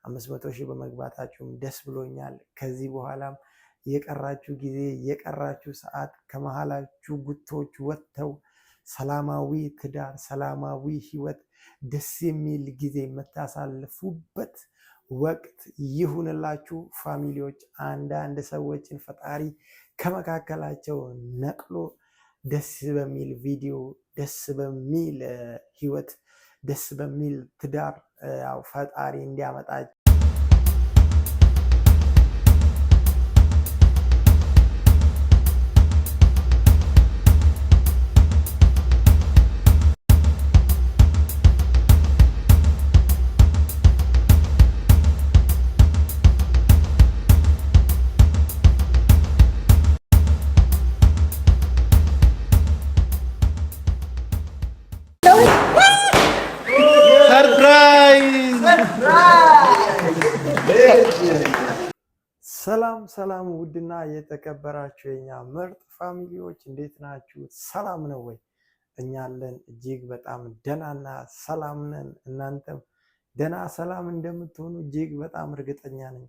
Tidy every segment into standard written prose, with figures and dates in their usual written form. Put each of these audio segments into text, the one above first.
500 ሺህ በመግባታችሁም ደስ ብሎኛል። ከዚህ በኋላም የቀራችሁ ጊዜ የቀራችሁ ሰዓት ከመሃላችሁ ጉቶች ወጥተው ሰላማዊ ትዳር፣ ሰላማዊ ህይወት፣ ደስ የሚል ጊዜ የምታሳልፉበት ወቅት ይሁንላችሁ። ፋሚሊዎች አንዳንድ ሰዎችን ፈጣሪ ከመካከላቸው ነቅሎ ደስ በሚል ቪዲዮ፣ ደስ በሚል ህይወት፣ ደስ በሚል ትዳር ፈጣሪ እንዲያመጣቸው ሰላም ውድና የተከበራችሁ የኛ ምርጥ ፋሚሊዎች እንዴት ናችሁ? ሰላም ነው ወይ? እኛ አለን እጅግ በጣም ደህናና ሰላም ነን። እናንተም ደህና ሰላም እንደምትሆኑ እጅግ በጣም እርግጠኛ ነኝ።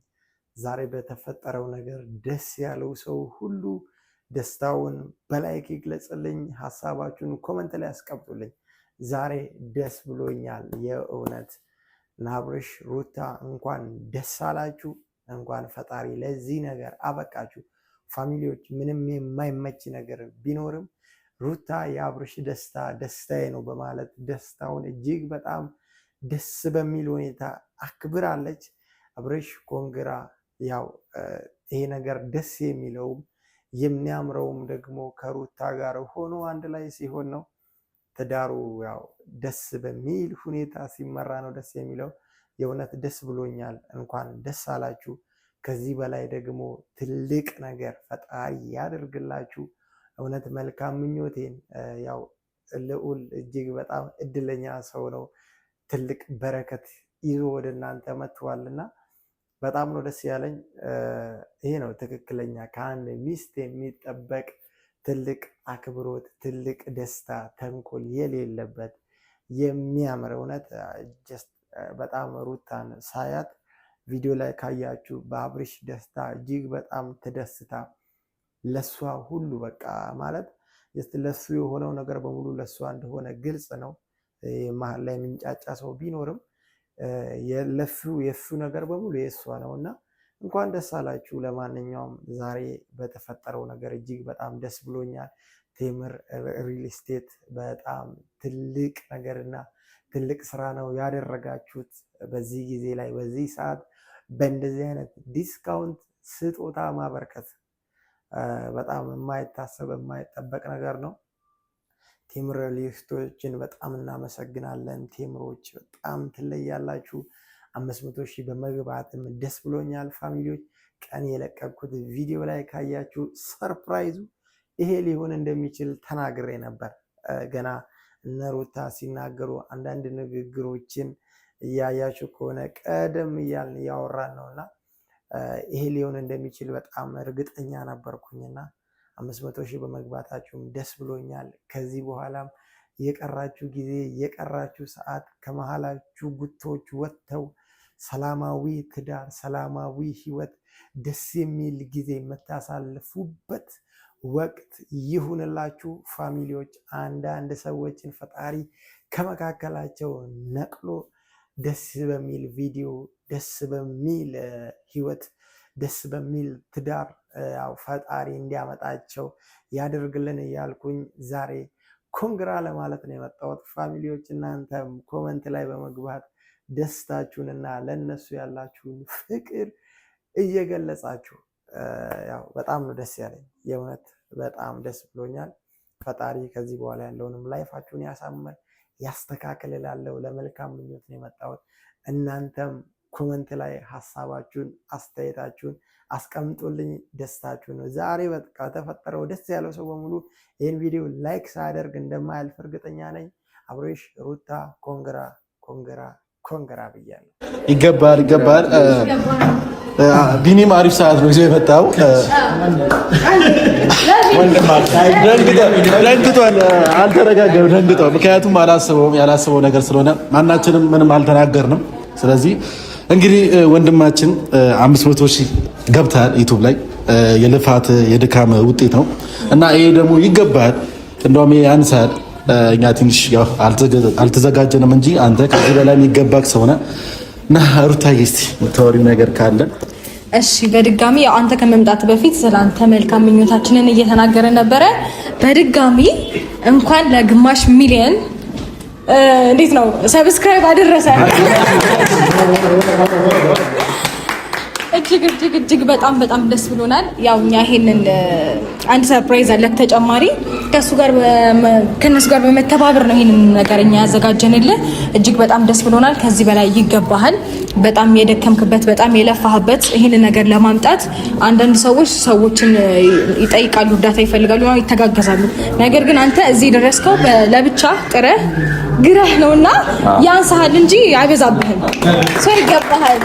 ዛሬ በተፈጠረው ነገር ደስ ያለው ሰው ሁሉ ደስታውን በላይክ ይግለጽልኝ። ሀሳባችሁን ኮመንት ላይ አስቀምጡልኝ። ዛሬ ደስ ብሎኛል የእውነት። አብርሽ ሩታ እንኳን ደስ አላችሁ። እንኳን ፈጣሪ ለዚህ ነገር አበቃችሁ። ፋሚሊዎች ምንም የማይመች ነገር ቢኖርም ሩታ የአብርሽ ደስታ ደስታዬ ነው በማለት ደስታውን እጅግ በጣም ደስ በሚል ሁኔታ አክብራለች። አብርሽ ኮንግራ። ያው ይሄ ነገር ደስ የሚለውም የሚያምረውም ደግሞ ከሩታ ጋር ሆኖ አንድ ላይ ሲሆን ነው። ትዳሩ ያው ደስ በሚል ሁኔታ ሲመራ ነው ደስ የሚለው። የእውነት ደስ ብሎኛል። እንኳን ደስ አላችሁ። ከዚህ በላይ ደግሞ ትልቅ ነገር ፈጣሪ ያደርግላችሁ። እውነት መልካም ምኞቴን ያው ልዑል እጅግ በጣም እድለኛ ሰው ነው። ትልቅ በረከት ይዞ ወደ እናንተ መጥቷልና በጣም ነው ደስ ያለኝ። ይሄ ነው ትክክለኛ ከአንድ ሚስት የሚጠበቅ ትልቅ አክብሮት፣ ትልቅ ደስታ፣ ተንኮል የሌለበት የሚያምር እውነት በጣም ሩታን ሳያት ቪዲዮ ላይ ካያችሁ በአብርሽ ደስታ እጅግ በጣም ተደስታ ለሷ ሁሉ በቃ ማለት ለሱ የሆነው ነገር በሙሉ ለሷ እንደሆነ ግልጽ ነው። መሀል ላይ የሚንጫጫ ሰው ቢኖርም የሱ ነገር በሙሉ የሷ ነውና እንኳን ደስ አላችሁ። ለማንኛውም ዛሬ በተፈጠረው ነገር እጅግ በጣም ደስ ብሎኛል። ቴምር ሪል ስቴት በጣም ትልቅ ነገርና ትልቅ ስራ ነው ያደረጋችሁት። በዚህ ጊዜ ላይ በዚህ ሰዓት በእንደዚህ አይነት ዲስካውንት ስጦታ ማበርከት በጣም የማይታሰብ የማይጠበቅ ነገር ነው። ቴምር ሪል ስቴቶችን በጣም እናመሰግናለን። ቴምሮች በጣም ትለያላችሁ። 500 ሺህ በመግባትም ደስ ብሎኛል። ፋሚሊዎች ቀን የለቀኩት ቪዲዮ ላይ ካያችሁ ሰርፕራይዙ ይሄ ሊሆን እንደሚችል ተናግሬ ነበር። ገና እነ ሩታ ሲናገሩ አንዳንድ ንግግሮችን እያያችሁ ከሆነ ቀደም እያልን እያወራን ነውና ይሄ ሊሆን እንደሚችል በጣም እርግጠኛ ነበርኩኝና 500 ሺህ በመግባታችሁም ደስ ብሎኛል። ከዚህ በኋላም የቀራችሁ ጊዜ የቀራችሁ ሰዓት ከመሃላችሁ ጉቶች ወጥተው ሰላማዊ ትዳር፣ ሰላማዊ ህይወት፣ ደስ የሚል ጊዜ የምታሳልፉበት ወቅት ይሁንላችሁ። ፋሚሊዎች አንዳንድ ሰዎችን ፈጣሪ ከመካከላቸው ነቅሎ ደስ በሚል ቪዲዮ፣ ደስ በሚል ህይወት፣ ደስ በሚል ትዳር ፈጣሪ እንዲያመጣቸው ያደርግልን እያልኩኝ ዛሬ ኮንግራ ለማለት ነው የመጣሁት። ፋሚሊዎች እናንተም ኮመንት ላይ በመግባት ደስታችሁንና ለነሱ ያላችሁን ፍቅር እየገለጻችሁ ያው በጣም ነው ደስ ያለኝ። የእውነት በጣም ደስ ብሎኛል። ፈጣሪ ከዚህ በኋላ ያለውንም ላይፋችሁን ያሳምር ያስተካክልላለሁ። ለመልካም ምኞት ነው የመጣሁት። እናንተም ኮመንት ላይ ሀሳባችሁን አስተያየታችሁን አስቀምጡልኝ። ደስታችሁ ነው ዛሬ በቃ ተፈጠረው ደስ ያለው ሰው በሙሉ ይህን ቪዲዮ ላይክ ሳያደርግ እንደማያልፍ እርግጠኛ ነኝ። አብርሽ ሩታ ኮንግራ ኮንግራ ኮንግራ ብያለሁ። ይገባል። ቢኒም አሪፍ ሰዓት ነው ይዞ የመጣው። ደንግጧል፣ አልተረጋጋም፣ ደንግጧል። ምክንያቱም ያላሰበው ነገር ስለሆነ ማናችንም ምንም አልተናገርንም። ስለዚህ እንግዲህ ወንድማችን 500,000 ገብታል ዩቲዩብ ላይ የልፋት የድካም ውጤት ነው እና ይሄ ደግሞ ይገባል። እንደውም ያንሳል። እኛ ትንሽ ያው አልተዘጋጀንም እንጂ አንተ ከዚህ በላይ የሚገባክ ሰው ነህ እና ሩታዬ እስቲ የምታወሪው ነገር ካለ እሺ። በድጋሚ ያው አንተ ከመምጣት በፊት ስላንተ መልካም ምኞታችንን እየተናገረ ነበረ። በድጋሚ እንኳን ለግማሽ ሚሊዮን እንዴት ነው ሰብስክራይብ አደረሰ። እጅግ በጣም ደስ ብሎናል። ያው እኛ ይሄንን አንድ ሰርፕራይዝ አለ ተጨማሪ ከነሱ ጋር በመተባበር ነው ይሄንን ነገር እኛ ያዘጋጀንልህ። እጅግ በጣም ደስ ብሎናል። ከዚህ በላይ ይገባሃል። በጣም የደከምክበት በጣም የለፋህበት ይሄንን ነገር ለማምጣት አንዳንድ ሰዎችን ይጠይቃሉ፣ እርዳታ ይፈልጋሉ፣ ይተጋገዛሉ። ነገር ግን አንተ እዚህ ደረስከው ለብቻ ጥረህ ግረህ ነውና ያንሳሃል እንጂ አይበዛብህም። ሰው ይገባሃል።